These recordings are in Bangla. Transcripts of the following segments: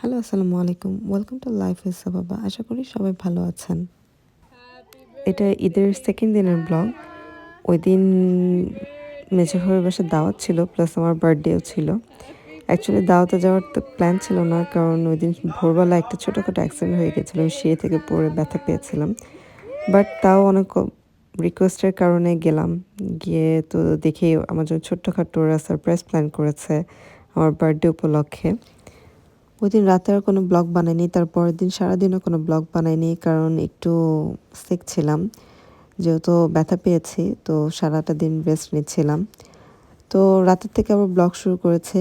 হ্যালো, আসসালামু আলাইকুম। ওয়েলকাম টু লাইফ ইজ সাবাবা। আশা করি সবাই ভালো আছেন। এটা ঈদের সেকেন্ড দিনের ব্লগ। ওই দিন মেজো ভাইয়ের বাসায় দাওয়াত ছিল, প্লাস আমার বার্থডেও ছিল। অ্যাকচুয়ালি দাওয়াতে যাওয়ার তো প্ল্যান ছিল না, কারণ ওই দিন ভোরবেলা একটা ছোটোখাটো অ্যাক্সিডেন্ট হয়ে গেছিলো। আমি সিঁড়ি থেকে পড়ে ব্যথা পেয়েছিলাম। বাট তাও অনেক রিকোয়েস্টের কারণে গেলাম। গিয়ে তো দেখি আমার জন্য ছোট্টখাটো ওরা সারপ্রাইজ প্ল্যান করেছে আমার বার্থডে উপলক্ষে। ওই দিন রাতে আর কোনো ব্লগ বানাইনি, তারপরের দিন সারাদিনও কোনো ব্লগ বানাইনি, কারণ একটু সিক ছিলাম, যেহেতু ব্যথা পেয়েছি, তো সারাটা দিন রেস্ট নিচ্ছিলাম। তো রাতের থেকে আবার ব্লগ শুরু করেছে,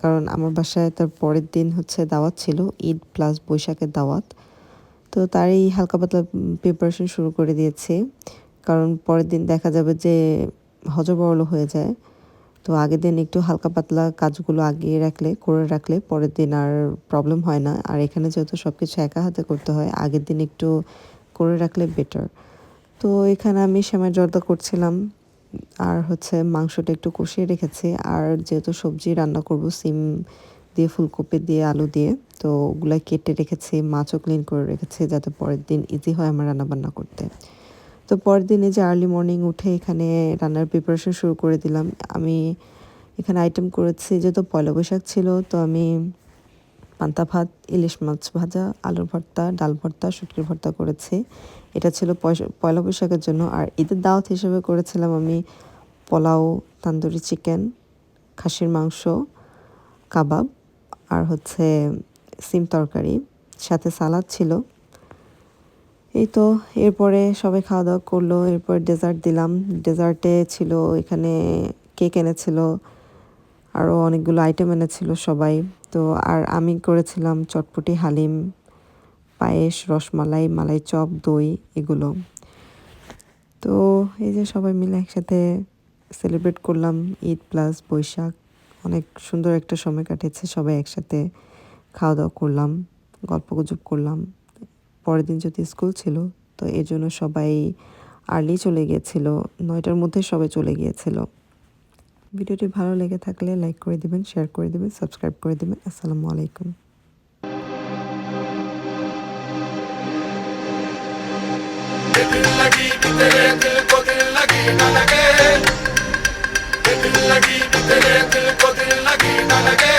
কারণ আমার বাসায় তার পরের দিন হচ্ছে দাওয়াত ছিল, ঈদ প্লাস বৈশাখের দাওয়াত। তো তারই হালকা পাতলা প্রিপারেশন শুরু করে দিয়েছি, কারণ পরের দিন দেখা যাবে যে হজবরল হয়ে যায়। তো আগের দিন একটু হালকা পাতলা কাজগুলো আগিয়ে রাখলে, করে রাখলে পরের দিন আর প্রবলেম হয় না। আর এখানে যেহেতু সব কিছু একা হাতে করতে হয়, আগের দিন একটু করে রাখলে বেটার। তো এখানে আমি সেমাই জর্দা করছিলাম, আর হচ্ছে মাংসটা একটু কষিয়ে রেখেছি। আর যেহেতু সবজি রান্না করব, সিম দিয়ে, ফুলকপি দিয়ে, আলু দিয়ে, তো ওগুলো কেটে রেখেছি, মাছও ক্লিন করে রেখেছি, যাতে পরের দিন ইজি হয় আমার রান্নাবান্না করতে। তো পরের দিনে যে আর্লি মর্নিং উঠে এখানে রান্নার প্রিপারেশন শুরু করে দিলাম। আমি এখানে আইটেম করেছি, যেহেতু পয়লা বৈশাখ ছিল, তো আমি পান্তা ভাত, ইলিশ মাছ ভাজা, আলুর ভর্তা, ডাল ভর্তা, শুটকির ভর্তা করেছি। এটা ছিল পয়লা বৈশাখের জন্য। আর ঈদের দাওয়াত হিসেবে করেছিলাম আমি পোলাও, তান্দুরি চিকেন, খাসির মাংস, কাবাব, আর হচ্ছে সিম তরকারি, সাথে সালাদ ছিল। এই তো, এরপরে সবাই খাওয়া দাওয়া করলো, এরপর ডেজার্ট দিলাম। ডেজার্টে ছিল এখানে কেক এনেছিল, আরও অনেকগুলো আইটেম এনেছিল সবাই। তো আর আমি করেছিলাম চটপটি, হালিম, পায়েস, রসমালাই, মালাই চপ, দই, এগুলো। তো এই যে সবাই মিলে একসাথে সেলিব্রেট করলাম ঈদ প্লাস বৈশাখ। অনেক সুন্দর একটা সময় কাটিয়েছে, সবাই একসাথে খাওয়া দাওয়া করলাম, গল্পগুজব করলাম। পরের দিন যদি স্কুল ছিল, তো এই জন্য সবাই আর্লি চলে গিয়েছিল, 9টার মধ্যে সবাই চলে গিয়েছিল। ভিডিওটি ভালো লেগে থাকলে লাইক করে দিবেন, শেয়ার করে দিবেন, সাবস্ক্রাইব করে দিবেন। আসসালামু আলাইকুম। दिल लगी कि तेरे दिल को दिल लगी न लगे, दिल लगी कि तेरे दिल को दिल लगी न लगे।